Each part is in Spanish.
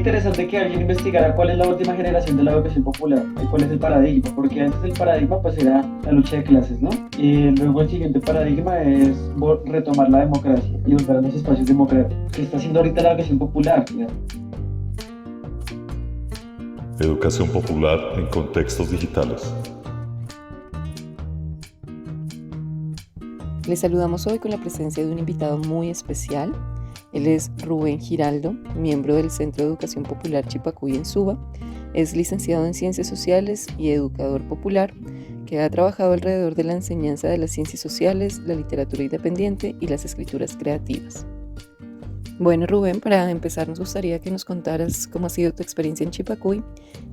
interesante que alguien investigara cuál es la última generación de la educación popular y cuál es el paradigma, porque antes el paradigma pues era la lucha de clases, ¿no? Y luego el siguiente paradigma es retomar la democracia y volver a los espacios democráticos, que está haciendo ahorita la educación popular, ¿ya? Educación popular en contextos digitales. Les saludamos hoy con la presencia de un invitado muy especial. Él es Rubén Giraldo, miembro del Centro de Educación Popular Chipacuy en Suba. Es licenciado en Ciencias Sociales y educador popular que ha trabajado alrededor de la enseñanza de las ciencias sociales, la literatura independiente y las escrituras creativas. Bueno, Rubén, para empezar nos gustaría que nos contaras cómo ha sido tu experiencia en Chipacuy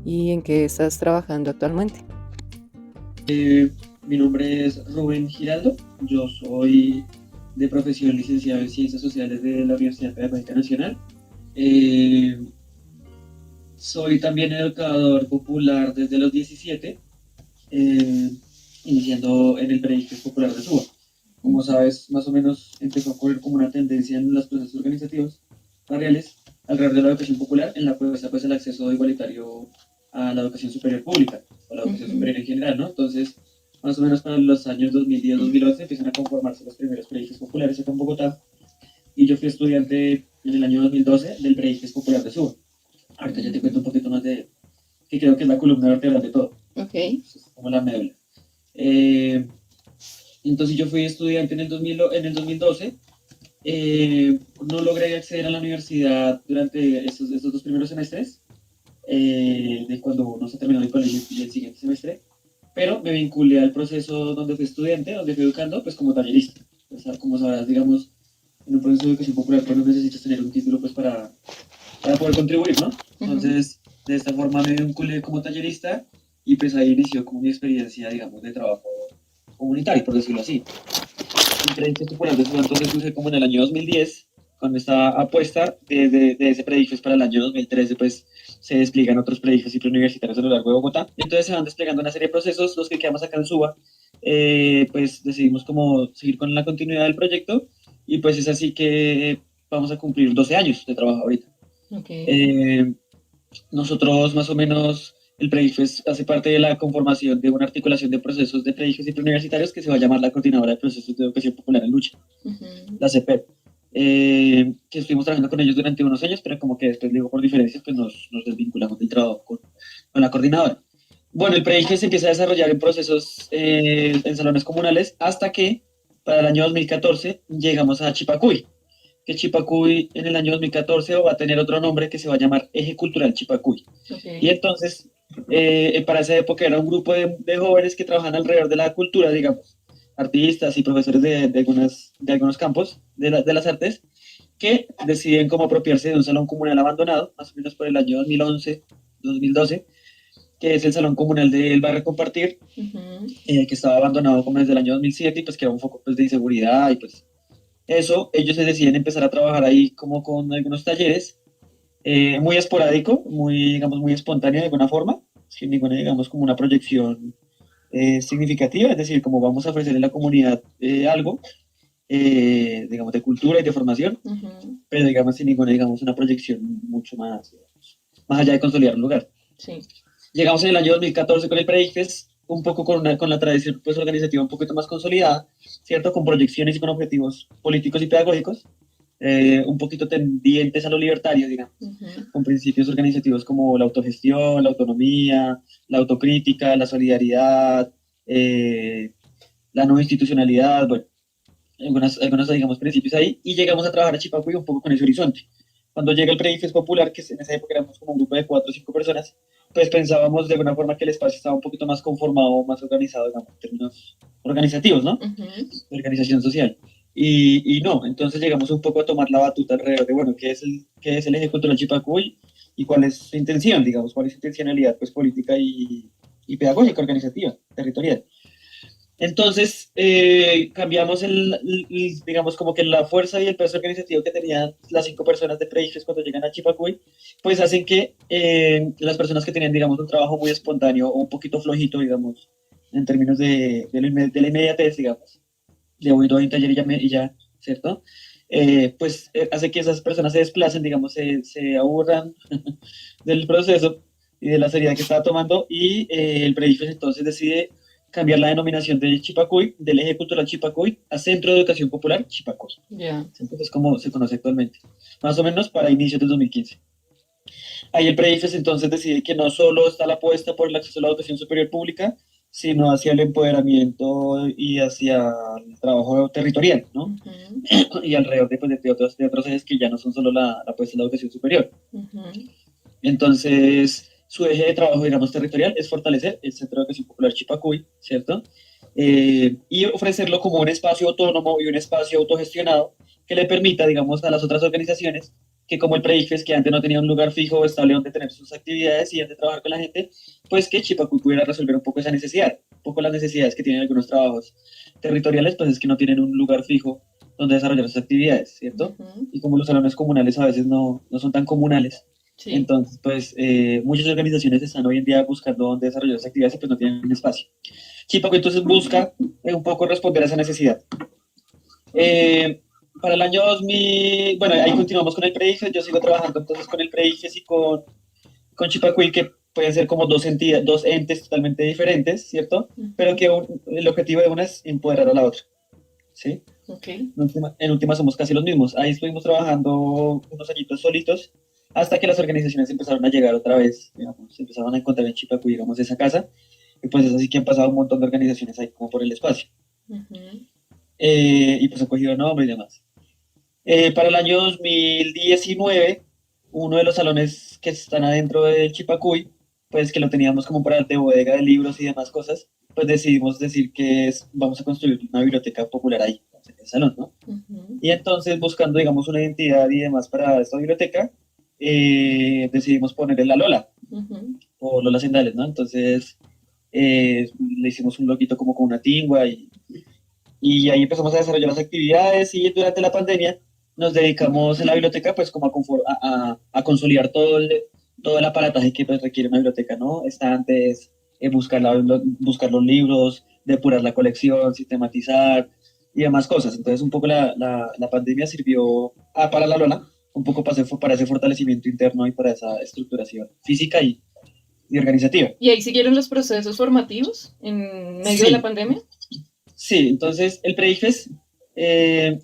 y en qué estás trabajando actualmente. Mi nombre es Rubén Giraldo, yo soy de profesión licenciado en Ciencias Sociales de la Universidad Pedagógica Nacional. Soy también educador popular desde los 17, iniciando en el Preíges Popular de Suba. Como sabes, más o menos empezó a ocurrir como una tendencia en los procesos organizativos barriales alrededor de la educación popular, en la cual está pues el acceso igualitario a la educación superior pública, o la educación superior en general, ¿no? Entonces, más o menos para los años 2010-2011 empiezan a conformarse los primeros preíges populares acá en Bogotá, y yo fui estudiante en el año 2012 del Preíges Popular de Suba. Ahorita ya te cuento un poquito más de, que creo que es la columna vertebral de todo. Ok. Es como la médula. Entonces yo fui estudiante en el 2012. No logré acceder a la universidad durante estos 2 primeros semestres, de cuando uno se terminó el colegio y el siguiente semestre, pero me vinculé al proceso donde fui estudiante, donde fui educando, pues como tallerista. O sea, como sabrás, digamos, en un proceso de educación popular, pues no necesitas tener un título pues para poder contribuir, ¿no? Entonces, de esta forma me vinculé como tallerista y pues ahí inició como mi experiencia, digamos, de trabajo comunitario, por decirlo así. El Preíges Popular de Suba entonces surge como en el año 2010, con esta apuesta de ese Preíges para el año 2013, pues se despliegan otros Preíges y preuniversitarios a lo largo de Bogotá. Entonces se van desplegando una serie de procesos, los que quedamos acá en Suba, pues decidimos como seguir con la continuidad del proyecto, y pues es así que vamos a cumplir 12 años de trabajo ahorita. Okay. Nosotros más o menos, el PREIFES hace parte de la conformación de una articulación de procesos de PREIFES y preuniversitarios que se va a llamar la Coordinadora de Procesos de Educación Popular en Lucha, la CEPEP. Que estuvimos trabajando con ellos durante unos años, pero como que después, digo, por diferencias, pues nos desvinculamos del trabajo con la coordinadora. Bueno, el PREIFES se empieza a desarrollar en procesos en salones comunales hasta que para el año 2014 llegamos a Chipacuy, que Chipacuy en el año 2014 va a tener otro nombre que se va a llamar Eje Cultural Chipacuy. Y entonces, para esa época era un grupo de jóvenes que trabajan alrededor de la cultura, digamos, artistas y profesores de algunos campos de las artes, que deciden cómo apropiarse de un salón comunal abandonado, más o menos por el año 2011-2012, que es el Salón Comunal del Barrio Compartir, que estaba abandonado como desde el año 2007, y pues que era un foco pues, de inseguridad, y pues eso, ellos se deciden empezar a trabajar ahí como con algunos talleres, muy esporádico, muy, digamos, muy espontáneo de alguna forma, sin ninguna, digamos, como una proyección significativa, es decir, como vamos a ofrecerle a la comunidad algo, digamos, de cultura y de formación, pero digamos, sin ninguna, digamos, una proyección mucho más, digamos, más allá de consolidar un lugar. Sí. Llegamos en el año 2014 con el Preíges, un poco con la tradición pues, organizativa un poquito más consolidada, ¿cierto? Con proyecciones y con objetivos políticos y pedagógicos, un poquito tendientes a lo libertario, digamos, con principios organizativos como la autogestión, la autonomía, la autocrítica, la solidaridad, la no institucionalidad, bueno, algunos, digamos, principios ahí, y llegamos a trabajar a Chipacuy un poco con ese horizonte. Cuando llega el Preíges Popular, que en esa época éramos como un grupo de 4 o 5 personas, pues pensábamos de alguna forma que el espacio estaba un poquito más conformado, más organizado, digamos, en términos organizativos, ¿no? De organización social. Y no, entonces llegamos un poco a tomar la batuta alrededor de, bueno, ¿qué es el Eje Cultural Chipacuy y cuál es su intención, digamos, cuál es su intencionalidad pues, política y pedagógica, organizativa, territorial? Entonces, cambiamos digamos, como que la fuerza y el peso organizativo que tenían las 5 personas de Preíges cuando llegan a Chipacuy, pues hacen que las personas que tenían, digamos, un trabajo muy espontáneo o un poquito flojito, digamos, en términos de la inmediatez, digamos, de hoy doy un taller y ya, ¿cierto? pues hace que esas personas se desplacen, digamos, se aburran del proceso y de la seriedad que estaba tomando, y el PREIFES entonces decide cambiar la denominación de Chipacuy, del Eje Cultural Chipacuy, a Centro de Educación Popular Chipacoy. Entonces, como se conoce actualmente, más o menos para inicios del 2015. Ahí el PREIFES entonces decide que no solo está la apuesta por el acceso a la educación superior pública, sino hacia el empoderamiento y hacia el trabajo territorial, ¿no? Uh-huh. Y alrededor de, pues, de otros ejes que ya no son solo la apuesta a la educación superior. Uh-huh. Entonces, su eje de trabajo, digamos, territorial es fortalecer el Centro de Educación Popular Chipacuy, ¿cierto? Y ofrecerlo como un espacio autónomo y un espacio autogestionado que le permita, digamos, a las otras organizaciones que, como el PREIFES, que antes no tenía un lugar fijo o estable donde tener sus actividades y donde trabajar con la gente, pues que Chipacuy pudiera resolver un poco esa necesidad, un poco las necesidades que tienen algunos trabajos territoriales, pues es que no tienen un lugar fijo donde desarrollar sus actividades, ¿cierto? Uh-huh. Y como los salones comunales a veces no son tan comunales, sí. Entonces, pues muchas organizaciones están hoy en día buscando dónde desarrollar sus actividades y pues no tienen un espacio. Chipacuy entonces busca un poco responder a esa necesidad. Para el año 2000, bueno, ahí continuamos con el PREIFES, yo sigo trabajando entonces con el PREIFES y con Chipacuy, que pueden ser como dos entes totalmente diferentes, ¿cierto? Pero que el objetivo de una es empoderar a la otra, ¿sí? Okay. En última somos casi los mismos. Ahí estuvimos trabajando unos añitos solitos, hasta que las organizaciones empezaron a llegar otra vez, digamos, se empezaron a encontrar en Chipacuy, digamos, esa casa, y pues es así que han pasado un montón de organizaciones ahí como por el espacio. Uh-huh. Y pues han cogido nombre y demás. Para el año 2019, uno de los salones que están adentro del Chipacuy, pues que lo teníamos como para de bodega de libros y demás cosas, pues decidimos decir que vamos a construir una biblioteca popular ahí, en el salón, ¿no? Uh-huh. Y entonces, buscando, digamos, una identidad y demás para esta biblioteca, decidimos ponerle la Lola, uh-huh. o Lola Sendales, ¿no? Entonces, le hicimos un loguito como con una tingua y ahí empezamos a desarrollar las actividades, y durante la pandemia nos dedicamos en la biblioteca pues como a consolidar todo el aparataje que pues, requiere una biblioteca, ¿no? Estantes, buscar los libros, depurar la colección, sistematizar y demás cosas. Entonces un poco la pandemia sirvió para la Lola, un poco para ese fortalecimiento interno y para esa estructuración física y organizativa. ¿Y ahí siguieron los procesos formativos en medio de la pandemia? Sí, entonces el PREIFES,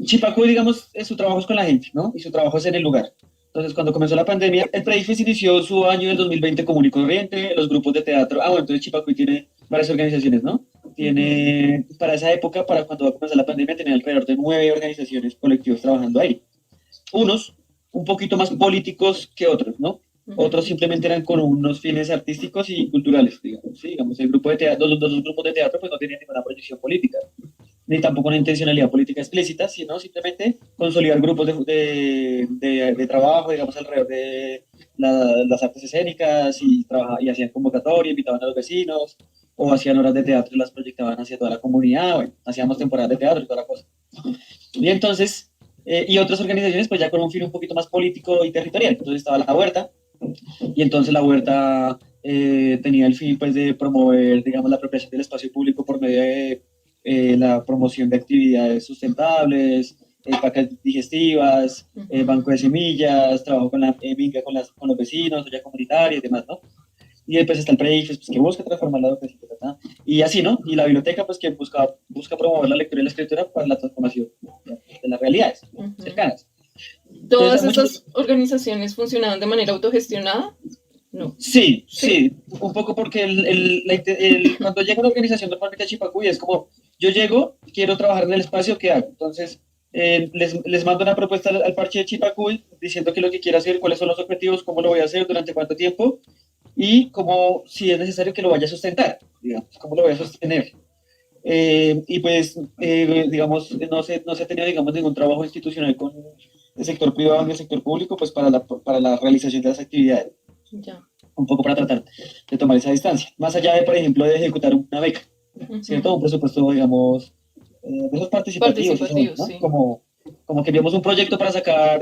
Chipacuy, digamos, su trabajo es con la gente, ¿no? Y su trabajo es en el lugar. Entonces, cuando comenzó la pandemia, el PREIFES inició su año del 2020 común y corriente, los grupos de teatro. Bueno, entonces Chipacuy tiene varias organizaciones, ¿no? Tiene, para esa época, para cuando va a comenzar la pandemia, tenía alrededor de 9 organizaciones, colectivos trabajando ahí. Unos un poquito más políticos que otros, ¿no? Otros simplemente eran con unos fines artísticos y culturales, digamos. ¿Sí? Digamos, el grupo de teatro, los grupos de teatro pues no tenían ninguna proyección política, ni tampoco una intencionalidad política explícita, sino simplemente consolidar grupos de trabajo, digamos, alrededor de las artes escénicas, y hacían convocatoria, invitaban a los vecinos, o hacían horas de teatro y las proyectaban hacia toda la comunidad. Bueno, hacíamos temporadas de teatro y toda la cosa. Y entonces, y otras organizaciones pues ya con un fin un poquito más político y territorial. Entonces estaba la Huerta, y entonces la Huerta tenía el fin pues de promover, digamos, la apropiación del espacio público por medio de la promoción de actividades sustentables, pacas digestivas, banco de semillas, trabajo con la minga con los vecinos, olla comunitaria y demás, ¿no? Y después está el PREIFES, pues, que busca transformar la educación, y así, ¿no? Y la biblioteca, pues, que busca promover la lectura y la escritura para la transformación de las realidades cercanas. ¿Todas esas organizaciones funcionaban de manera autogestionada? No. Sí, un poco porque cuando llega una organización normalmente a Chipacuy es como, yo llego, quiero trabajar en el espacio, ¿qué hago? Entonces, les mando una propuesta al parche de Chipacuy diciendo qué es lo que quiero hacer, cuáles son los objetivos, cómo lo voy a hacer, durante cuánto tiempo, y cómo, si es necesario, que lo vaya a sustentar, digamos, cómo lo voy a sostener. Y pues, digamos, no se ha tenido, digamos, ningún trabajo institucional con el sector privado ni el sector público, pues para la realización de las actividades. Ya. Un poco para tratar de tomar esa distancia. Más allá de, por ejemplo, de ejecutar una beca, ¿cierto? Un presupuesto, digamos, de esos participativos, ¿no? Sí. Como que enviamos un proyecto para sacar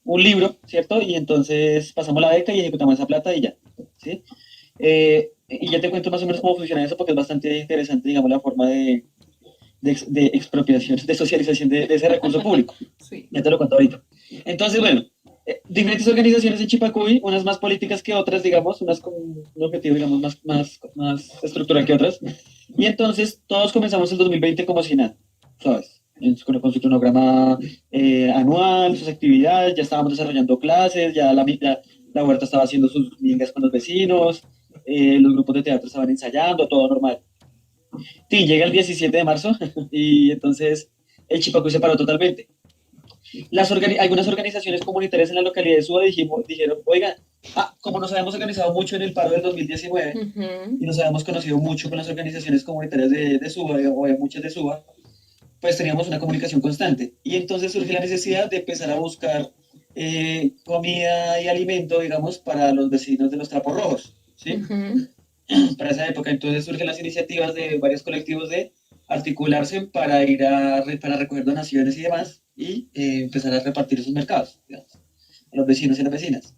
un libro, ¿cierto? Y entonces pasamos la beca y ejecutamos esa plata y ya, ¿sí? Y ya te cuento más o menos cómo funciona eso, porque es bastante interesante, digamos, la forma de de expropiación, de socialización de ese recurso público. Sí. Ya te lo cuento ahorita. Entonces, bueno, diferentes organizaciones en Chipacuy, unas más políticas que otras, digamos, unas con un objetivo, digamos, más estructural que otras. Y entonces todos comenzamos el 2020 como si nada, ¿sabes? Con su cronograma anual, sus actividades, ya estábamos desarrollando clases, la huerta estaba haciendo sus mingas con los vecinos, los grupos de teatro estaban ensayando, todo normal. Sí, llega el 17 de marzo y entonces el Chipacuy se paró totalmente. Algunas organizaciones comunitarias en la localidad de Suba dijeron, oiga, como nos habíamos organizado mucho en el paro del 2019 y nos habíamos conocido mucho con las organizaciones comunitarias de Suba, o de muchas de Suba, pues teníamos una comunicación constante. Y entonces surge la necesidad de empezar a buscar comida y alimento, digamos, para los vecinos de los Trapos Rojos, ¿sí? Para esa época, entonces surgen las iniciativas de varios colectivos de articularse para ir para recoger donaciones y demás, y empezar a repartir esos mercados, digamos, a los vecinos y las vecinas.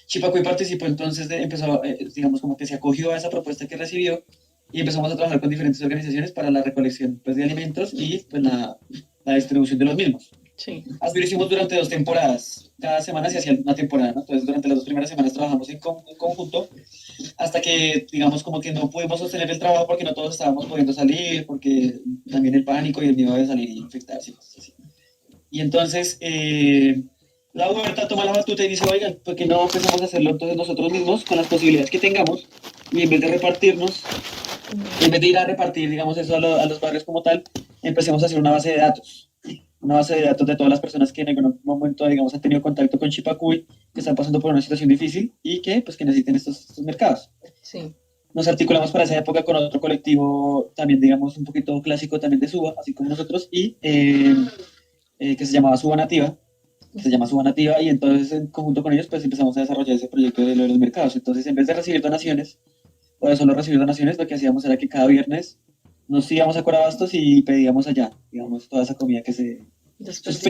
Chipacuy participó entonces, empezó, digamos, como que se acogió a esa propuesta que recibió, y empezamos a trabajar con diferentes organizaciones para la recolección, pues, de alimentos y pues, la distribución de los mismos. Sí. Así lo hicimos durante 2 temporadas. Cada semana se hacía una temporada, ¿no? Entonces, durante las 2 primeras semanas trabajamos en conjunto, hasta que, digamos, como que no pudimos sostener el trabajo porque no todos estábamos pudiendo salir, porque también el pánico y el miedo de salir y infectarse y cosas así. Y entonces, la huerta toma la batuta y dice, oigan, ¿por qué no empezamos a hacerlo entonces nosotros mismos con las posibilidades que tengamos? Y en vez de repartirnos, en vez de ir a repartir, digamos, eso a los barrios como tal, empecemos a hacer una base de datos. Una base de datos de todas las personas que en algún momento, digamos, han tenido contacto con Chipacuy, que están pasando por una situación difícil y que, pues, que necesiten estos mercados. Sí. Nos articulamos para esa época con otro colectivo también, digamos, un poquito clásico también de Suba, así como nosotros, y que se llamaba Suba Nativa, y entonces en conjunto con ellos, pues, empezamos a desarrollar ese proyecto de los mercados. Entonces, en vez de recibir donaciones, o de solo recibir donaciones, lo que hacíamos era que cada viernes nos íbamos a Corabastos y pedíamos allá, digamos, toda esa comida que se... Pues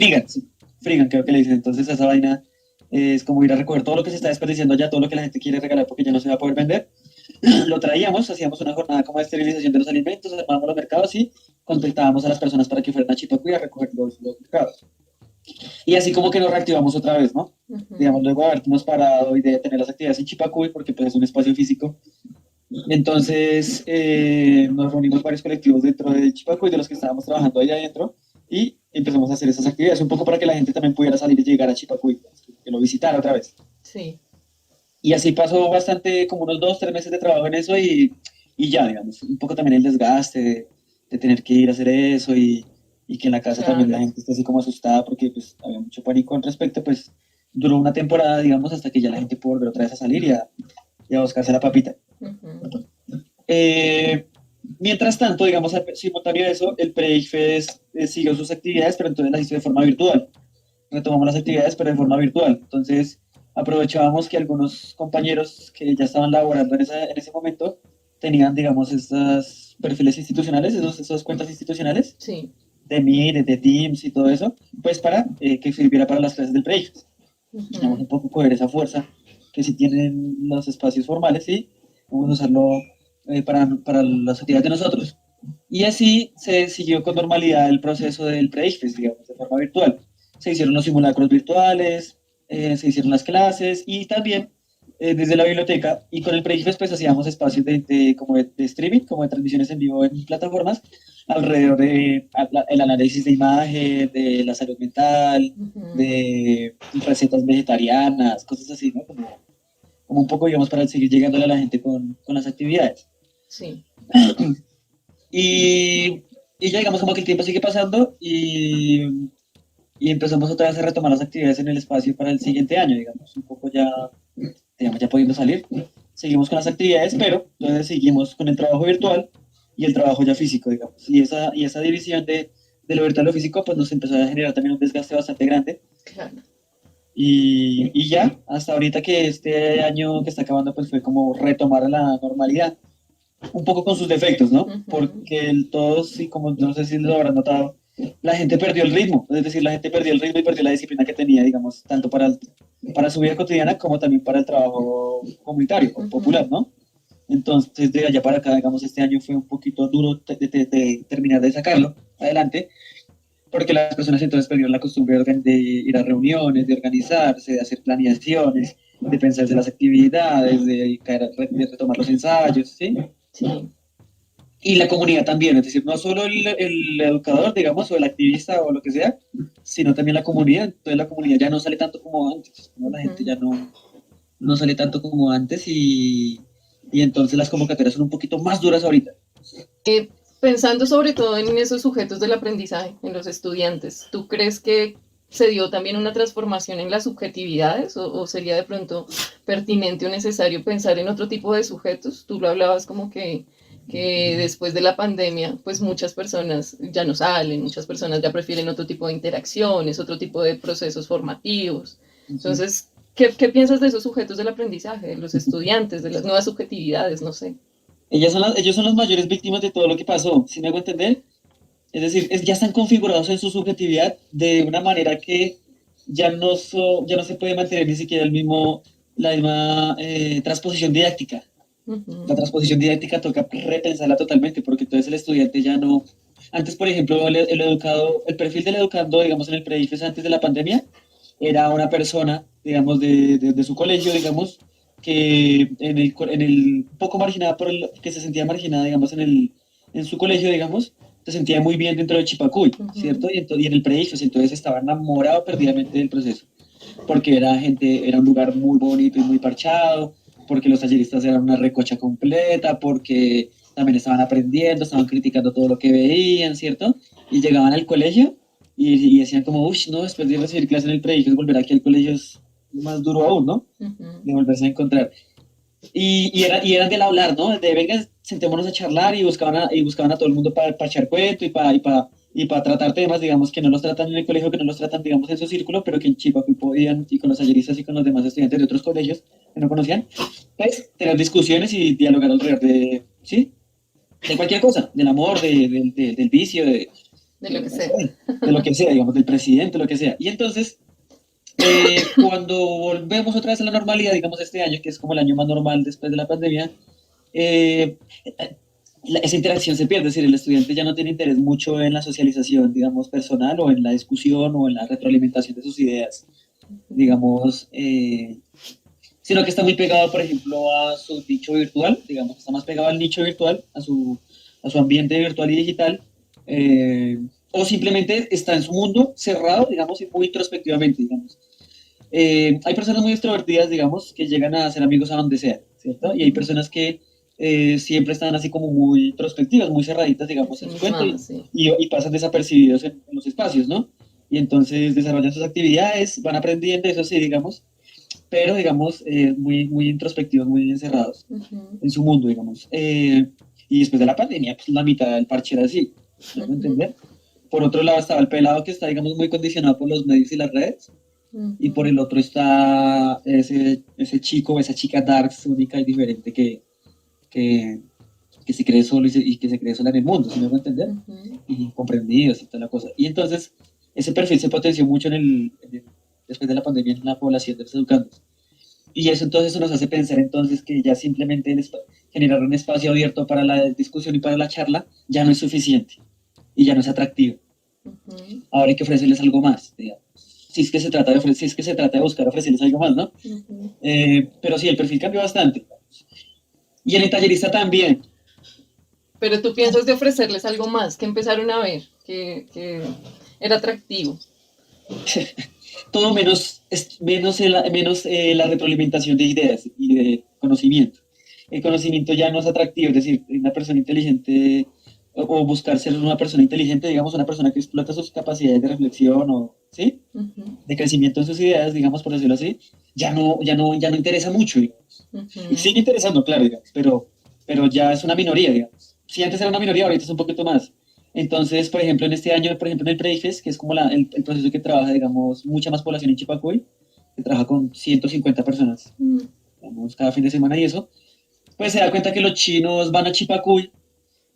frigan, creo que le dicen. Entonces esa vaina es como ir a recoger todo lo que se está desperdiciando allá, todo lo que la gente quiere regalar porque ya no se va a poder vender. Lo traíamos, hacíamos una jornada como de esterilización de los alimentos, armábamos los mercados y contactábamos a las personas para que fueran a Chipacuy a recoger los mercados. Y así como que nos reactivamos otra vez, ¿no? Digamos, luego de habernos parado y de tener las actividades en Chipacuy, porque pues es un espacio físico. Entonces nos reunimos varios colectivos dentro de Chipacuy, de los que estábamos trabajando ahí adentro, y empezamos a hacer esas actividades, un poco para que la gente también pudiera salir y llegar a Chipacuy, que lo visitara otra vez. Sí. Y así pasó bastante, como unos 2, 3 meses de trabajo en eso y ya, digamos, un poco también el desgaste de tener que ir a hacer eso y que en la casa también la gente esté así como asustada porque pues había mucho pánico al respecto, pues duró una temporada, digamos, hasta que ya la gente pudo volver otra vez a salir y a buscarse la papita. Mientras tanto, digamos, simultáneo a eso, el PREIFES siguió sus actividades, pero entonces las hizo de forma virtual. Retomamos las actividades, pero de forma virtual. Entonces, aprovechábamos que algunos compañeros que ya estaban laborando en ese momento tenían, digamos, estos perfiles institucionales, esas cuentas institucionales, sí, de Meet, de Teams y todo eso, pues para que sirviera para las clases del PREIFES. Vamos un poco coger esa fuerza que sí tienen los espacios formales y vamos a usarlo para las actividades de nosotros. Y así se siguió con normalidad el proceso del PREIFES, digamos, de forma virtual. Se hicieron los simulacros virtuales, se hicieron las clases y también desde la biblioteca y con el PREIFES pues hacíamos espacios como de streaming, como de transmisiones en vivo en plataformas alrededor de el análisis de imagen, de la salud mental, de recetas vegetarianas, cosas así, ¿no? Como un poco, digamos, para seguir llegándole a la gente con las actividades. Sí. Y ya digamos como que el tiempo sigue pasando y empezamos otra vez a retomar las actividades en el espacio para el siguiente año, digamos, un poco ya pudiendo salir. Seguimos con las actividades, pero entonces seguimos con el trabajo virtual y el trabajo ya físico, digamos. Y esa división de lo virtual a lo físico, pues nos empezó a generar también un desgaste bastante grande. Claro. Y ya, hasta ahorita que este año que está acabando, pues fue como retomar la normalidad. Un poco con sus defectos, ¿no? Porque todos, y como no sé si lo habrán notado, la gente perdió el ritmo. Es decir, la gente perdió el ritmo y perdió la disciplina que tenía, digamos, tanto para su vida cotidiana como también para el trabajo comunitario o popular, ¿no? Entonces, de allá para acá, digamos, este año fue un poquito duro de terminar de sacarlo adelante, porque las personas entonces perdieron la costumbre de ir a reuniones, de organizarse, de hacer planeaciones, de pensarse las actividades, de retomar los ensayos, ¿sí? Sí. Y la comunidad también, es decir, no solo el educador, digamos, o el activista o lo que sea, sino también la comunidad. Entonces la comunidad ya no sale tanto como antes, ¿no? La gente ya no sale tanto como antes y entonces las convocatorias son un poquito más duras ahorita. Pensando sobre todo en esos sujetos del aprendizaje, en los estudiantes, ¿tú crees que se dio también una transformación en las subjetividades o sería de pronto pertinente o necesario pensar en otro tipo de sujetos? Tú lo hablabas como que después de la pandemia, pues muchas personas ya no salen, muchas personas ya prefieren otro tipo de interacciones, otro tipo de procesos formativos. Entonces, ¿qué piensas de esos sujetos del aprendizaje, de los estudiantes, de las nuevas subjetividades? No sé. Ellos son las mayores víctimas de todo lo que pasó, ¿sí me hago entender? Es decir, ya están configurados en su subjetividad de una manera que ya no se puede mantener ni siquiera la misma transposición didáctica. La transposición didáctica toca repensarla totalmente, porque entonces el estudiante ya no... Antes, por ejemplo, el perfil del educando, digamos, en el pre-IFES antes de la pandemia, era una persona, digamos, de su colegio, digamos, que un poco marginada que se sentía marginada, digamos, en su colegio, digamos, se sentía muy bien dentro de Chipacuy, ¿cierto? Y en el pre-IFES, entonces estaba enamorado perdidamente del proceso, porque era un lugar muy bonito y muy parchado, porque los talleristas eran una recocha completa, porque también estaban aprendiendo, estaban criticando todo lo que veían, ¿cierto? Y llegaban al colegio y decían como, uff, no, después de recibir clase en el pre-IFES, volver aquí al colegio es más duro aún, ¿no? De volverse a encontrar. Y eran del hablar, ¿no? De venga, sentémonos a charlar y buscaban a todo el mundo para echar cuento y para tratar temas, digamos, que no los tratan en el colegio, que no los tratan, digamos, en su círculo, pero que en Chipacuy podían, y con los talleristas y con los demás estudiantes de otros colegios que no conocían, pues, tener discusiones y dialogar alrededor ¿sí? De cualquier cosa, del amor, del vicio, de lo que sea. De lo que sea, digamos, del presidente, lo que sea. Y entonces, cuando volvemos otra vez a la normalidad, digamos este año, que es como el año más normal después de la pandemia, esa interacción se pierde, es decir, el estudiante ya no tiene interés mucho en la socialización, digamos, personal o en la discusión o en la retroalimentación de sus ideas, digamos, sino que está muy pegado, por ejemplo, a su nicho virtual, digamos, está más pegado al nicho virtual, a su ambiente virtual y digital, o simplemente está en su mundo cerrado, digamos, y muy introspectivamente, digamos. Hay personas muy extrovertidas, digamos, que llegan a ser amigos a donde sea, ¿cierto? Y hay personas que siempre están así como muy introspectivas, muy cerraditas, digamos, en su cuento y pasan desapercibidos en los espacios, ¿no? Y entonces desarrollan sus actividades, van aprendiendo, eso sí, digamos, pero, digamos, muy, muy introspectivos, muy encerrados en su mundo, digamos. Y después de la pandemia, pues la mitad del parche era así, ¿no? ¿Entender? Por otro lado estaba el pelado que está, digamos, muy condicionado por los medios y las redes, y por el otro está ese chico o esa chica darks, única y diferente que se cree solo y que se cree sola en el mundo, ¿sí me voy a entender? Y comprendidos y toda la cosa. Y entonces ese perfil se potenció mucho después de la pandemia en la población de los educandos. Y eso nos hace pensar entonces que ya simplemente generar un espacio abierto para la discusión y para la charla ya no es suficiente y ya no es atractivo. Ahora hay que ofrecerles algo más, digamos. Si es que se trata de buscar ofrecerles algo más, ¿no? Pero sí, el perfil cambió bastante. Y en el tallerista también. Pero tú piensas de ofrecerles algo más, que empezaron a ver, que era atractivo. Todo menos la retroalimentación de ideas y de conocimiento. El conocimiento ya no es atractivo, es decir, una persona inteligente o buscar ser una persona inteligente, digamos, una persona que explota sus capacidades de reflexión o, ¿sí? De crecimiento en sus ideas, digamos, por decirlo así, ya no interesa mucho, digamos. Y sigue interesando, claro, digamos, pero ya es una minoría, digamos. Si antes era una minoría, ahorita es un poquito más. Entonces, por ejemplo, en este año, por ejemplo, en el pre-IFES, que es como el proceso que trabaja, digamos, mucha más población en Chipacuy, que trabaja con 150 personas, digamos, cada fin de semana y eso, pues se da cuenta que los chinos van a Chipacuy,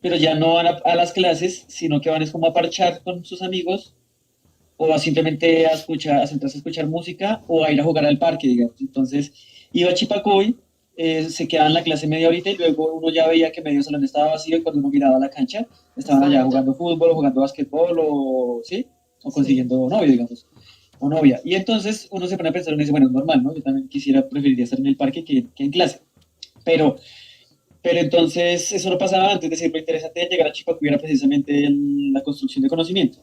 pero ya no van a las clases, sino que van es como a parchar con sus amigos, o simplemente a sentarse a escuchar música, o a ir a jugar al parque, digamos. Entonces, iba a Chipacuy, se quedaban en la clase media horita y luego uno ya veía que medio salón estaba vacío y cuando uno miraba a la cancha estaban allá jugando fútbol, jugando básquetbol o, ¿sí? O consiguiendo novio, digamos, o novia. Y entonces uno se pone a pensar y dice, bueno, es normal, ¿no? Yo también preferiría estar en el parque que en clase. Pero, pero entonces eso no pasaba antes, es decir, lo interesante de llegar a Chipacu era precisamente la construcción de conocimiento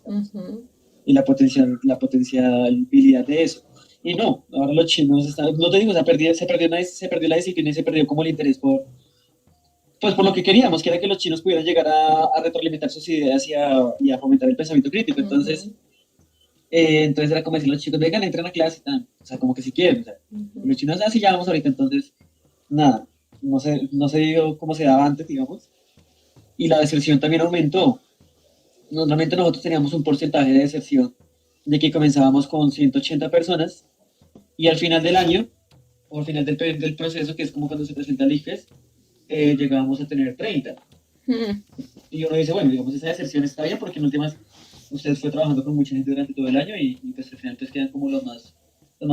y la potencialidad de eso. Y no, ahora los chinos están, no te digo, se perdió la disciplina y se perdió como el interés pues por lo que queríamos, que era que los chinos pudieran llegar a retroalimentar sus ideas y a fomentar el pensamiento crítico. Entonces era como decir los chicos, vengan, entren a clase, o sea, como que si quieren. O sea, los chinos, así ya vamos ahorita, entonces, nada, no se dio como se daba antes, digamos. Y la deserción también aumentó. Normalmente nosotros teníamos un porcentaje de deserción de que comenzábamos con 180 personas y al final del año, o al final del proceso, que es como cuando se presenta el ICFES, llegábamos a tener 30. Y uno dice, bueno, digamos, esa deserción está bien porque en últimas usted fue trabajando con mucha gente durante todo el año y pues al final pues quedan como los más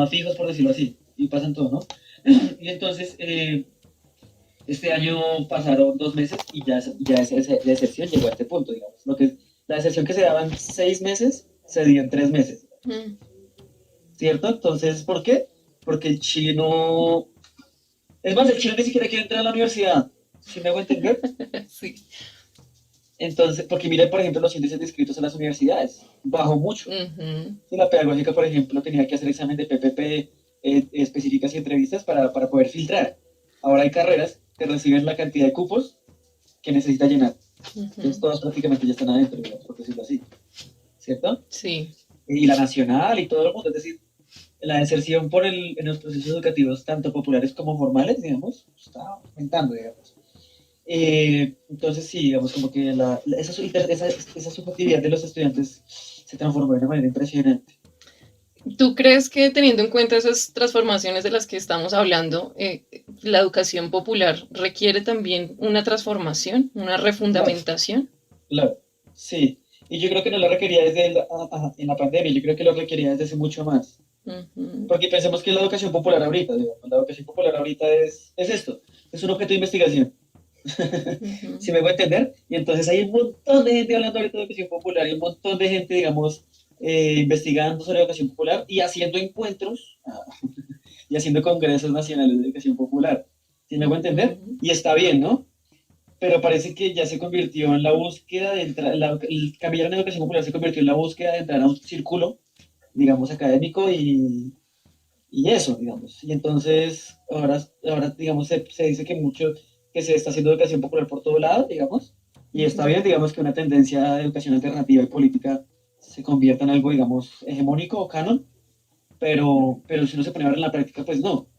fijos, por decirlo así, y pasan todo, ¿no? Y entonces, este año pasaron 2 meses y ya esa deserción llegó a este punto, digamos. La deserción que se daba en 6 meses se dio en 3 meses. ¿Cierto? Entonces, ¿por qué? Porque el chino... Es más, el chino ni siquiera quiere entrar a la universidad. ¿Sí me hago entender? Sí. Entonces, porque mire, por ejemplo, los índices de inscritos a las universidades. Bajó mucho. Sí, la pedagógica, por ejemplo, tenía que hacer examen de PPP, específicas y entrevistas para poder filtrar. Ahora hay carreras que reciben la cantidad de cupos que necesita llenar. Entonces, todas prácticamente ya están adentro, digamos, por decirlo así. ¿Cierto? Sí. Y la nacional y todo el mundo. Es decir, la deserción en los procesos educativos, tanto populares como formales, digamos, está aumentando, digamos. Entonces, sí, digamos, como que esa subjetividad de los estudiantes se transformó de una manera impresionante. ¿Tú crees que teniendo en cuenta esas transformaciones de las que estamos hablando, la educación popular requiere también una transformación, una refundamentación? Claro, sí. Y yo creo que no lo requería en la pandemia, yo creo que lo requería desde hace mucho más. Porque pensemos que la educación popular ahorita, digamos, la educación popular ahorita es esto, es un objeto de investigación. ¿Sí me voy a entender? Y entonces hay un montón de gente hablando ahorita de educación popular y un montón de gente, digamos, investigando sobre educación popular y haciendo encuentros y haciendo congresos nacionales de educación popular. ¿Sí me voy a entender? Y está bien, ¿no? Pero parece que ya se convirtió en la búsqueda de entrar, el cambiar en educación popular se convirtió en la búsqueda de entrar a un círculo, digamos, académico y eso, digamos. Y entonces, ahora digamos, se dice que se está haciendo educación popular por todo lado, digamos, y está bien, digamos, que una tendencia de educación alternativa y política se convierta en algo, digamos, hegemónico o canon, pero si uno se pone a ver en la práctica, pues no.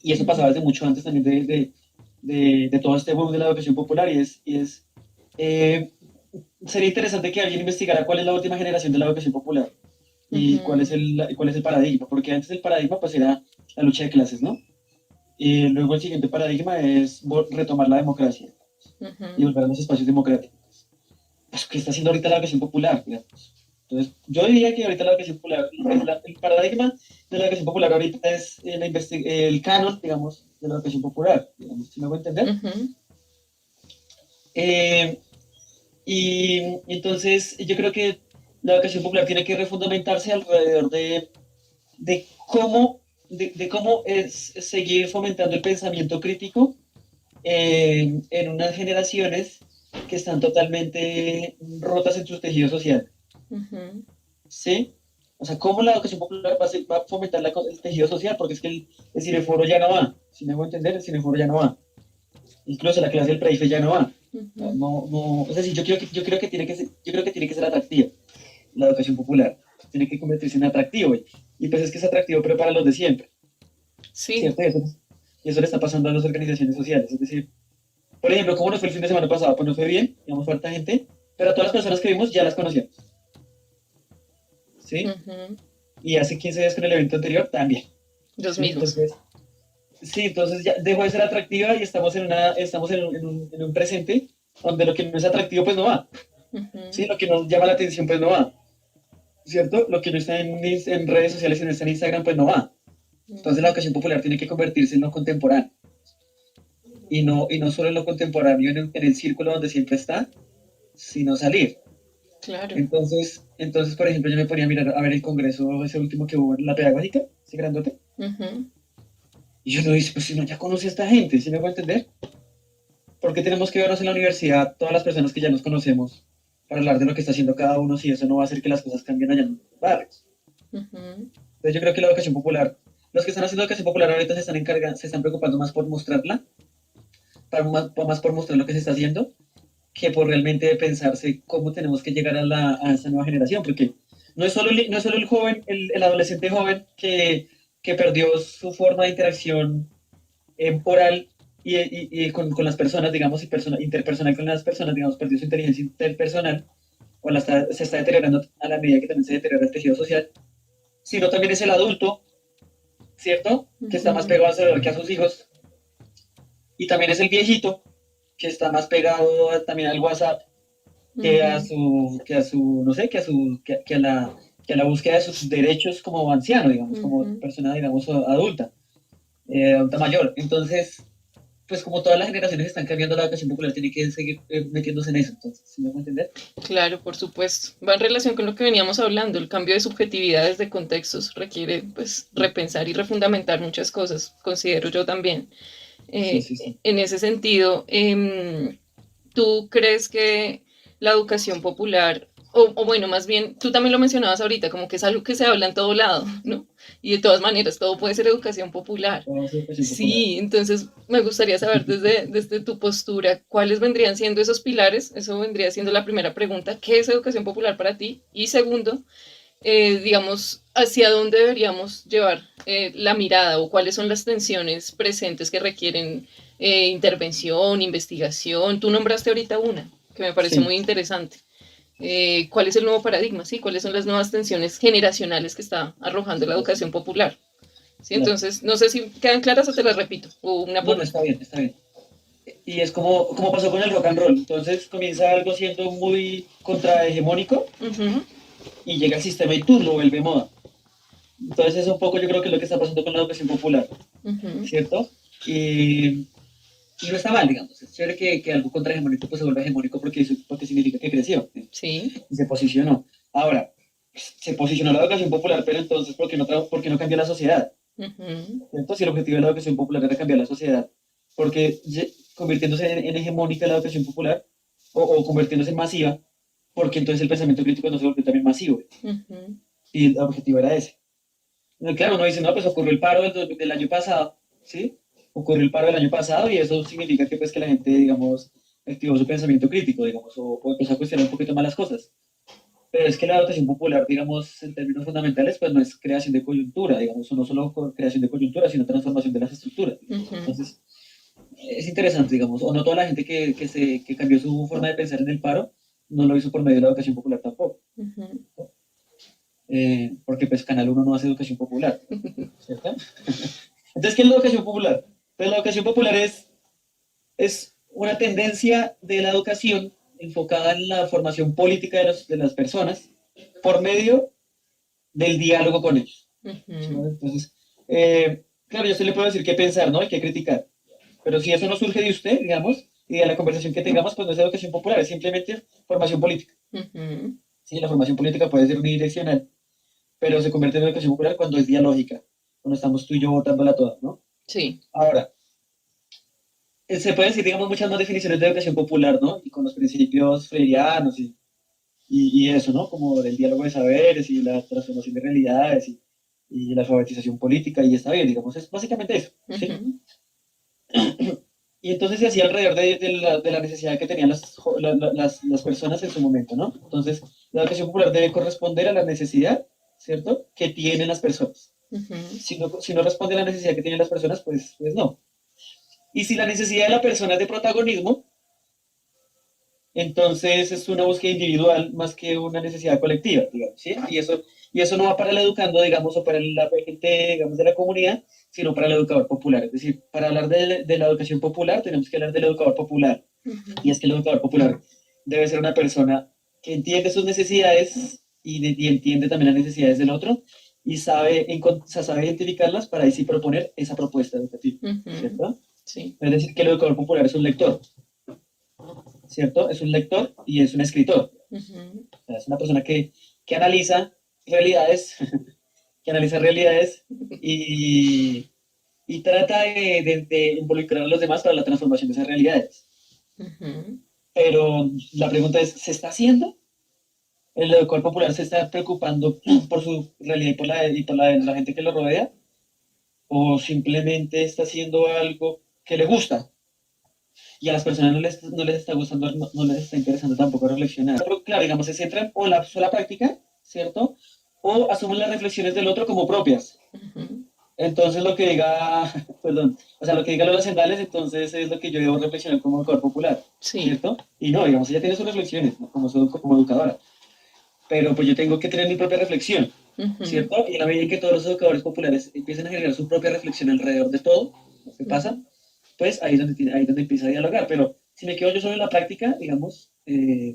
Y eso pasaba desde mucho antes también de todo este boom de la educación popular, eh, sería interesante que alguien investigara cuál es la última generación de la educación popular y cuál es el paradigma, porque antes el paradigma pues era la lucha de clases, ¿no? Y luego el siguiente paradigma es retomar la democracia y volver a los espacios democráticos. Pues, ¿qué está haciendo ahorita la educación popular? Digamos? Entonces, yo diría que ahorita la educación popular, el paradigma de la educación popular ahorita es el canon, digamos, de la educación popular, digamos, si me voy a entender. Y entonces yo creo que la educación popular tiene que refundamentarse alrededor de cómo es seguir fomentando el pensamiento crítico en unas generaciones que están totalmente rotas en su tejido social. ¿Sí? O sea, ¿cómo la educación popular va a fomentar el tejido social? Porque es que el cineforo ya no va. Si me voy a entender, el cineforo ya no va. Incluso la clase del pre ya no va. No, es decir, yo creo que tiene que ser atractiva la educación popular. Tiene que convertirse en atractivo. Y pues es que es atractivo, pero para los de siempre. Sí. ¿Cierto? Y eso le está pasando a las organizaciones sociales. Es decir, por ejemplo, ¿cómo nos fue el fin de semana pasado? Pues nos fue bien, digamos, falta gente, pero a todas las personas que vimos ya las conocíamos. ¿Sí? Y hace 15 días con el evento anterior también. Los mismos. Entonces ya dejó de ser atractiva y estamos en un presente donde lo que no es atractivo pues no va. ¿Sí? Lo que nos llama la atención pues no va. ¿Cierto? Lo que no está en redes sociales y no está en Instagram pues no va. Entonces la educación popular tiene que convertirse en lo contemporáneo. y no solo en lo contemporáneo, en el círculo donde siempre está, sino salir. Claro. Entonces, por ejemplo, yo me ponía a mirar, a ver el congreso, ese último que hubo en la pedagógica, ese grandote, y yo no dice, pues si no, ya conocí a esta gente, ¿sí me voy a entender? ¿Por qué tenemos que vernos en la universidad, todas las personas que ya nos conocemos, para hablar de lo que está haciendo cada uno, si eso no va a hacer que las cosas cambien allá en los barrios? Entonces yo creo que la educación popular, los que están haciendo educación popular ahorita se están preocupando más por mostrarla, más por mostrar lo que se está haciendo, que por realmente pensarse cómo tenemos que llegar a esa nueva generación, porque no es solo el joven, el adolescente joven que perdió su forma de interacción oral y con las personas, digamos, interpersonal con las personas, digamos, perdió su inteligencia interpersonal, se está deteriorando a la medida que también se deteriora el tejido social, sino también es el adulto, ¿cierto? Que está más pegado al celular que a sus hijos, y también es el viejito, que está más pegado también al WhatsApp que a su, no sé, que a la búsqueda de sus derechos como anciano, digamos, como persona, digamos, adulta mayor. Entonces, pues como todas las generaciones están cambiando, la educación popular tiene que seguir metiéndose en eso. Entonces, ¿sí me voy a entender? Claro, por supuesto. Va en relación con lo que veníamos hablando. El cambio de subjetividades, de contextos, requiere pues repensar y refundamentar muchas cosas, considero yo también. Sí. En ese sentido, ¿tú crees que la educación popular, o bueno, más bien, tú también lo mencionabas ahorita, como que es algo que se habla en todo lado, ¿no? Y de todas maneras, todo puede ser educación popular. Sí, entonces me gustaría saber desde tu postura, ¿cuáles vendrían siendo esos pilares? Eso vendría siendo la primera pregunta. ¿Qué es educación popular para ti? Y segundo, digamos, hacia dónde deberíamos llevar la mirada o cuáles son las tensiones presentes que requieren intervención, investigación. Tú nombraste ahorita una que me parece muy interesante. ¿Cuál es el nuevo paradigma? ¿Sí? ¿Cuáles son las nuevas tensiones generacionales que está arrojando la educación popular? ¿Sí? Entonces, no sé si quedan claras o te las repito. O una no, está bien, está bien. Y es como pasó con el rock and roll. Entonces comienza algo siendo muy contrahegemónico y llega el sistema y tú lo vuelve moda. Entonces es un poco, yo creo que es lo que está pasando con la educación popular, ¿cierto? Y no está mal, digamos. Es chévere que algo contrahegemónico pues se vuelva hegemónico porque significa que creció. Sí. Y se posicionó. Ahora, se posicionó la educación popular, pero entonces, ¿por qué no cambió la sociedad? Entonces, si el objetivo de la educación popular era cambiar la sociedad, porque convirtiéndose en hegemónica la educación popular, o convirtiéndose en masiva, porque entonces el pensamiento crítico no se volvió también masivo. Y el objetivo era ese. Claro, uno dice, no, pues ocurrió el paro del año pasado, ¿sí? Ocurrió el paro del año pasado y eso significa que, pues, que la gente, digamos, activó su pensamiento crítico, digamos, o empezó a cuestionar un poquito más las cosas. Pero es que la educación popular, digamos, en términos fundamentales, pues no es creación de coyuntura, digamos, o no solo creación de coyuntura, sino transformación de las estructuras. Entonces, es interesante, digamos, o no toda la gente que cambió su forma de pensar en el paro, no lo hizo por medio de la educación popular tampoco. Porque pues Canal 1 no hace educación popular, ¿cierto? Entonces, ¿qué es la educación popular? Pues la educación popular es una tendencia de la educación enfocada en la formación política de las personas por medio del diálogo con ellos. ¿No? Entonces, claro, yo se le puedo decir qué pensar, ¿no? Y qué criticar. Pero si eso no surge de usted, digamos, y de la conversación que tengamos, pues no es educación popular, es simplemente formación política. Sí, la formación política puede ser unidireccional, pero se convierte en educación popular cuando es dialógica, cuando estamos tú y yo votándola toda, ¿no? Sí. Ahora, se pueden decir, digamos, muchas más definiciones de educación popular, ¿no? Y con los principios freirianos y eso, ¿no? Como del diálogo de saberes y la transformación de realidades y la alfabetización política, y está bien, digamos, es básicamente eso, ¿sí? Y entonces se hacía alrededor de la necesidad que tenían las personas en su momento, ¿no? Entonces, la educación popular debe corresponder a la necesidad, ¿cierto?, que tienen las personas. Si no responde a la necesidad que tienen las personas, pues no. Y si la necesidad de la persona es de protagonismo, entonces es una búsqueda individual más que una necesidad colectiva, digamos, ¿sí? Y eso no va para el educando, digamos, o para la gente, digamos, de la comunidad, sino para el educador popular. Es decir, para hablar de la educación popular, tenemos que hablar del educador popular. Y es que el educador popular debe ser una persona que entiende sus necesidades y entiende también las necesidades del otro y sabe identificarlas para ahí sí proponer esa propuesta educativa, ¿cierto? Sí. Es decir, que el educador popular es un lector, ¿cierto? Es un lector y es un escritor. O sea, es una persona que analiza realidades, que analiza realidades y, y trata de involucrar a los demás para la transformación de esas realidades. Pero la pregunta es, ¿se está haciendo? ¿El educador popular se está preocupando por su realidad y por la de la gente que lo rodea? ¿O simplemente está haciendo algo que le gusta? Y a las personas no les está gustando, no les está interesando tampoco reflexionar. Pero claro, digamos, se centran o en la sola práctica, ¿cierto? O asumen las reflexiones del otro como propias. Entonces lo que diga, perdón, o sea, lo que diga los hacendales, entonces es lo que yo debo reflexionar como educador popular, ¿cierto? Y no, digamos, ella tiene sus reflexiones, ¿no? como educadora, pero pues yo tengo que tener mi propia reflexión, ¿cierto? Y a la medida que todos los educadores populares empiecen a generar su propia reflexión alrededor de todo lo que pasa, pues ahí es donde empieza a dialogar, pero si me quedo yo solo en la práctica, digamos,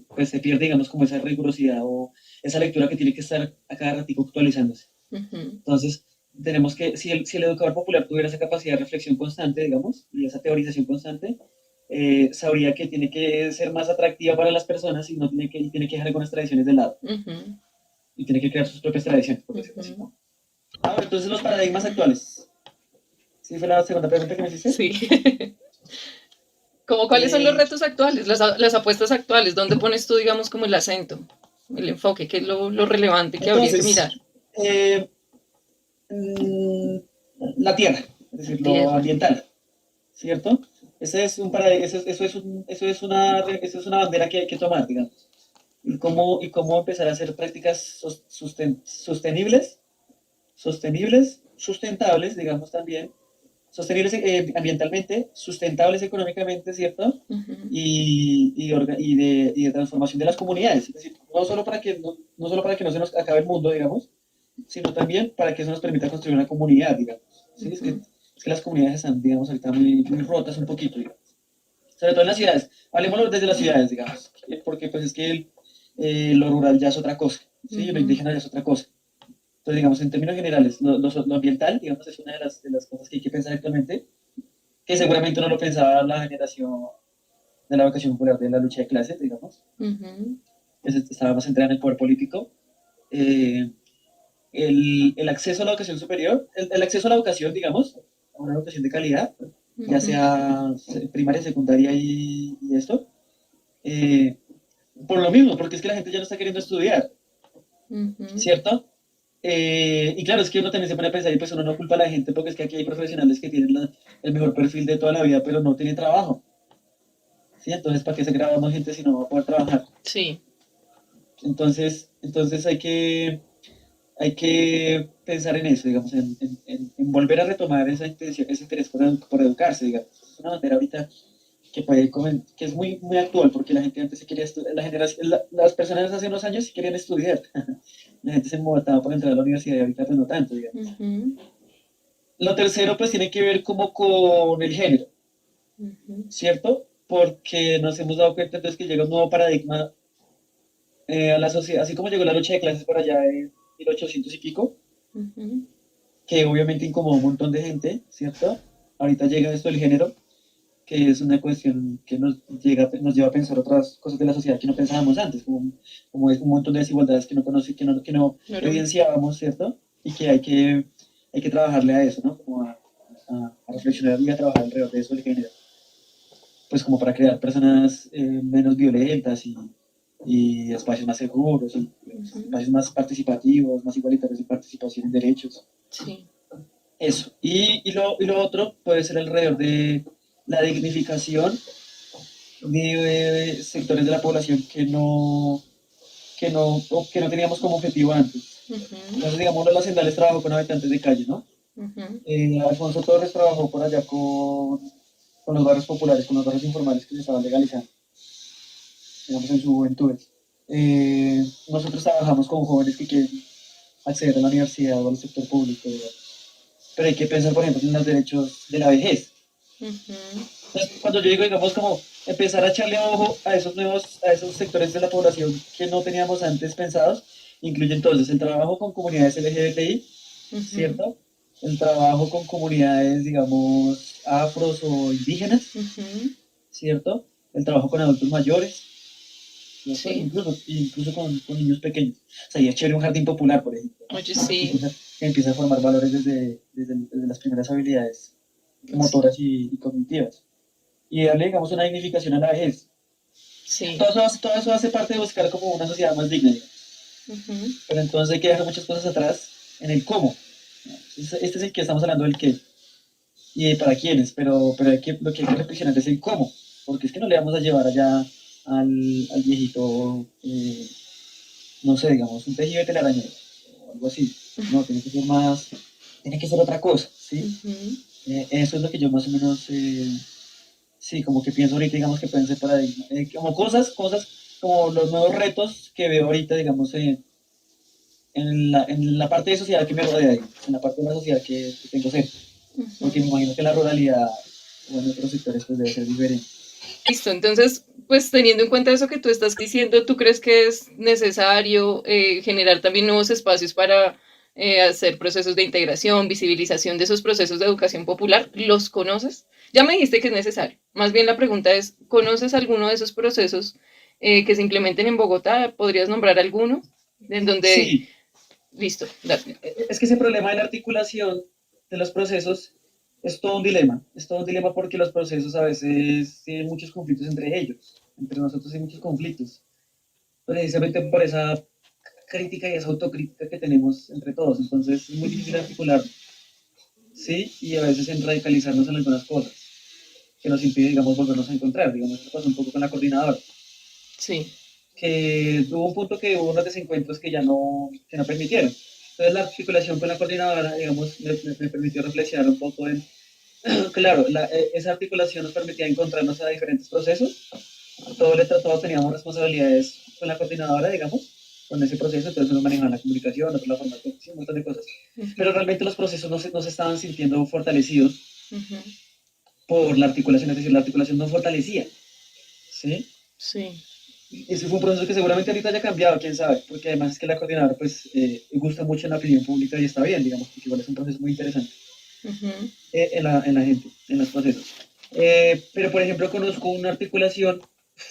pues se pierde, digamos, como esa rigurosidad o esa lectura que tiene que estar a cada ratito actualizándose. Entonces, tenemos que, si el educador popular tuviera esa capacidad de reflexión constante, digamos, y esa teorización constante, sabría que tiene que ser más atractiva para las personas y no tiene que dejar algunas tradiciones de lado. Y tiene que crear sus propias tradiciones, por decirlo así, ¿no? Ahora, entonces los paradigmas actuales. ¿Sí fue la segunda pregunta que me hiciste? Sí. ¿Cuáles son los retos actuales, las apuestas actuales? ¿Dónde pones tú, digamos, como el acento, el enfoque? ¿Qué es lo relevante que habría que mirar? La tierra, es decir, lo ambiental, ¿cierto? Ese es un eso es una bandera que hay que tomar, digamos. Y cómo empezar a hacer prácticas sostenibles, sustentables, digamos también, sostenibles ambientalmente, sustentables económicamente, ¿cierto? Y de transformación de las comunidades. Es decir, no solo para que no se nos acabe el mundo, digamos, sino también para que eso nos permita construir una comunidad, digamos. ¿Sí? Es que las comunidades están, digamos, ahorita muy rotas un poquito, digamos. Sobre todo en las ciudades. Hablemoslo desde las ciudades, digamos, porque pues es que lo rural ya es otra cosa, ¿sí? Lo indígena ya es otra cosa. Entonces, digamos, en términos generales, lo ambiental, digamos, es una de las cosas que hay que pensar actualmente, que seguramente no lo pensaba la generación de la educación popular de la lucha de clases, digamos, que estaba más centrada en el poder político. El acceso a la educación superior, el acceso a la educación, digamos, a una educación de calidad, ya sea primaria, secundaria y esto, por lo mismo, porque es que la gente ya no está queriendo estudiar, ¿cierto? Y claro, es que uno también se pone a pensar y pues uno no culpa a la gente porque es que aquí hay profesionales que tienen el mejor perfil de toda la vida, pero no tienen trabajo. ¿Sí? Entonces, ¿para qué se graba más gente si no va a poder trabajar? Sí. Entonces hay que pensar en eso, digamos, en volver a retomar ese interés por educarse, digamos. Es una bandera ahorita que es muy, muy actual, porque la gente antes se quería estudiar, las personas hace unos años sí querían estudiar. La gente se embotaba por entrar a la universidad y ahorita pues no tanto, digamos. Lo tercero pues tiene que ver como con el género, ¿cierto? Porque nos hemos dado cuenta entonces que llega un nuevo paradigma a la sociedad, así como llegó la lucha de clases por allá en 1800 y pico, que obviamente incomodó a un montón de gente, ¿cierto? Ahorita llega esto del género, que es una cuestión que nos lleva a pensar otras cosas de la sociedad que no pensábamos antes, como es un montón de desigualdades que no evidenciábamos, ¿cierto? Y que hay que trabajarle a eso, ¿no? Como a reflexionar y a trabajar alrededor de eso del género. Pues como para crear personas menos violentas y espacios más seguros, y espacios más participativos, más igualitarios de participación en derechos. Sí. Eso. Y lo otro puede ser alrededor de la dignificación de sectores de la población que no teníamos como objetivo antes. Entonces, digamos, los hacendales trabajó con habitantes de calle, ¿no? Alfonso Torres trabajó por allá con los barrios populares, con los barrios informales que se estaban legalizando, digamos, en su juventud. Nosotros trabajamos con jóvenes que quieren acceder a la universidad o al sector público, digamos. Pero hay que pensar, por ejemplo, en los derechos de la vejez. Entonces, cuando yo digo, digamos, como empezar a echarle ojo a esos sectores de la población que no teníamos antes pensados, incluye entonces el trabajo con comunidades LGBTI, ¿cierto? el trabajo con comunidades, digamos, afros o indígenas, ¿cierto? El trabajo con adultos mayores, ¿cierto? Sí. Incluso con niños pequeños. O sea, y es chévere un jardín popular, por ejemplo. Oye, sí. Que empieza a formar valores desde las primeras habilidades motoras y cognitivas. Y darle, digamos, una dignificación a la vejez. Sí. Todo eso hace parte de buscar como una sociedad más digna, digamos. Pero entonces hay que dejar muchas cosas atrás en el cómo. Este es el que estamos hablando del qué y para quiénes, pero lo que hay que reflexionar es el cómo, porque es que no le vamos a llevar allá al viejito, no sé, digamos, un tejido de telaraña o algo así. No, tiene que ser más, tiene que ser otra cosa, ¿sí? Eso es lo que yo más o menos, sí, como que pienso ahorita, digamos, que pueden ser paradigmas, como cosas, como los nuevos retos que veo ahorita, digamos, en la parte de sociedad que me rodea, en la parte de la sociedad que tengo cerca. Porque me imagino que la ruralidad o en otros sectores pues debe ser diferente. Listo, entonces, pues teniendo en cuenta eso que tú estás diciendo, ¿tú crees que es necesario generar también nuevos espacios para hacer procesos de integración, visibilización de esos procesos de educación popular? ¿Los conoces? Ya me dijiste que es necesario. Más bien la pregunta es, ¿conoces alguno de esos procesos que se implementen en Bogotá? ¿Podrías nombrar alguno? En donde... Sí. Listo, dale. Es que ese problema de la articulación de los procesos es todo un dilema. Es todo un dilema porque los procesos a veces tienen muchos conflictos entre ellos. Entre nosotros hay muchos conflictos. Precisamente por esa crítica y esa autocrítica que tenemos entre todos. Entonces es muy difícil articular, ¿sí? Y a veces en radicalizarnos en algunas cosas que nos impide, digamos, volvernos a encontrar. Digamos, eso pasó un poco con la coordinadora. Sí. Que tuvo un punto que hubo unos desencuentros que que no permitieron. Entonces la articulación con la coordinadora, digamos, me permitió reflexionar un poco en, claro, esa articulación nos permitía encontrarnos a diferentes procesos. Todos teníamos responsabilidades con la coordinadora, digamos, con ese proceso, entonces uno manejaba la comunicación, otro la formación, sí, un montón de cosas. Pero realmente los procesos no se estaban sintiendo fortalecidos por la articulación, es decir, la articulación no fortalecía, ¿sí? Sí. Ese fue un proceso que seguramente ahorita haya cambiado, quién sabe, porque además es que la coordinadora pues gusta mucho en la opinión pública y está bien, digamos, porque igual es un proceso muy interesante en la gente, en los procesos. Pero por ejemplo conozco una articulación,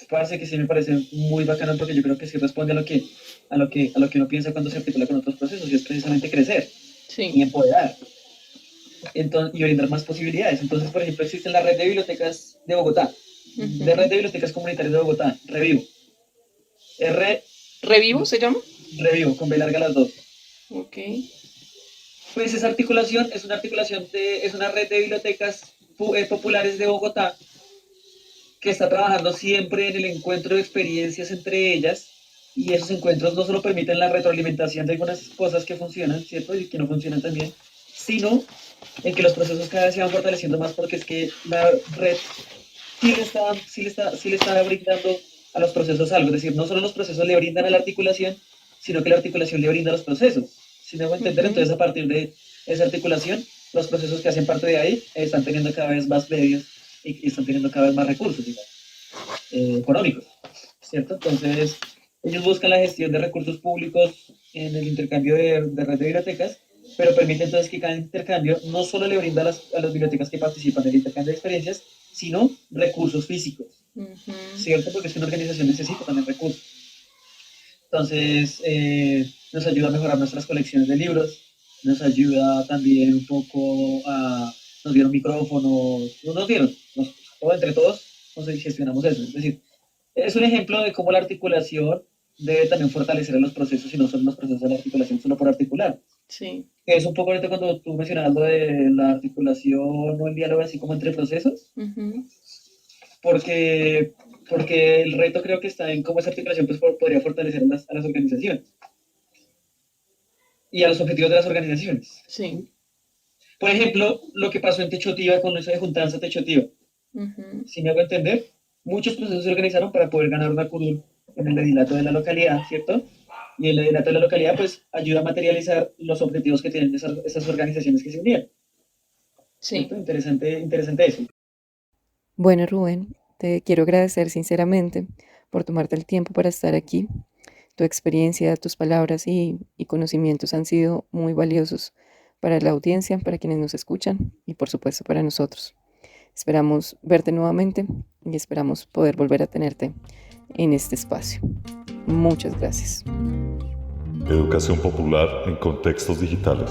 parece que sí me parece muy bacana porque yo creo que sí responde a lo que uno piensa cuando se articula con otros procesos y es precisamente crecer y empoderar y brindar más posibilidades. Entonces, por ejemplo, existe la red de bibliotecas de Bogotá, de red de bibliotecas comunitarias de Bogotá, Revivo. ¿Revivo se llama? Revivo, con B larga las dos. Ok. Pues esa articulación es es una red de bibliotecas populares de Bogotá que está trabajando siempre en el encuentro de experiencias entre ellas y esos encuentros no solo permiten la retroalimentación de algunas cosas que funcionan, ¿cierto? Y que no funcionan también, sino en que los procesos cada vez se van fortaleciendo más porque es que la red sí le está brindando a los procesos algo. Es decir, no solo los procesos le brindan a la articulación, sino que la articulación le brinda a los procesos. Si me hago entender, entonces a partir de esa articulación, los procesos que hacen parte de ahí están teniendo cada vez más medios y están teniendo cada vez más recursos, digamos, económicos, ¿cierto? Entonces, ellos buscan la gestión de recursos públicos en el intercambio de red de bibliotecas, pero permite entonces que cada intercambio no solo le brinda a las bibliotecas que participan en el intercambio de experiencias, sino recursos físicos, ¿cierto? Porque es que una organización necesita también recursos. Entonces, nos ayuda a mejorar nuestras colecciones de libros, nos ayuda también un poco nos dieron micrófonos, todo entre todos nos gestionamos eso. Es decir, es un ejemplo de cómo la articulación debe también fortalecer en los procesos y no solo los procesos de la articulación, solo por articular. Sí. Es un poco ahorita cuando tú mencionabas lo de la articulación o el diálogo así como entre procesos, porque el reto creo que está en cómo esa articulación pues, podría fortalecer a las organizaciones y a los objetivos de las organizaciones. Sí. Por ejemplo, lo que pasó en Techotiva con eso de juntanza Techotiva. Si me hago entender, muchos procesos se organizaron para poder ganar una curul en el edilato de la localidad, ¿cierto? Y el edilato de la localidad pues ayuda a materializar los objetivos que tienen esas organizaciones que se unieron. Sí. ¿Cierto? Interesante eso. Bueno, Rubén, te quiero agradecer sinceramente por tomarte el tiempo para estar aquí. Tu experiencia, tus palabras y conocimientos han sido muy valiosos para la audiencia, para quienes nos escuchan y por supuesto para nosotros. Esperamos verte nuevamente y esperamos poder volver a tenerte en este espacio. Muchas gracias. Educación popular en contextos digitales.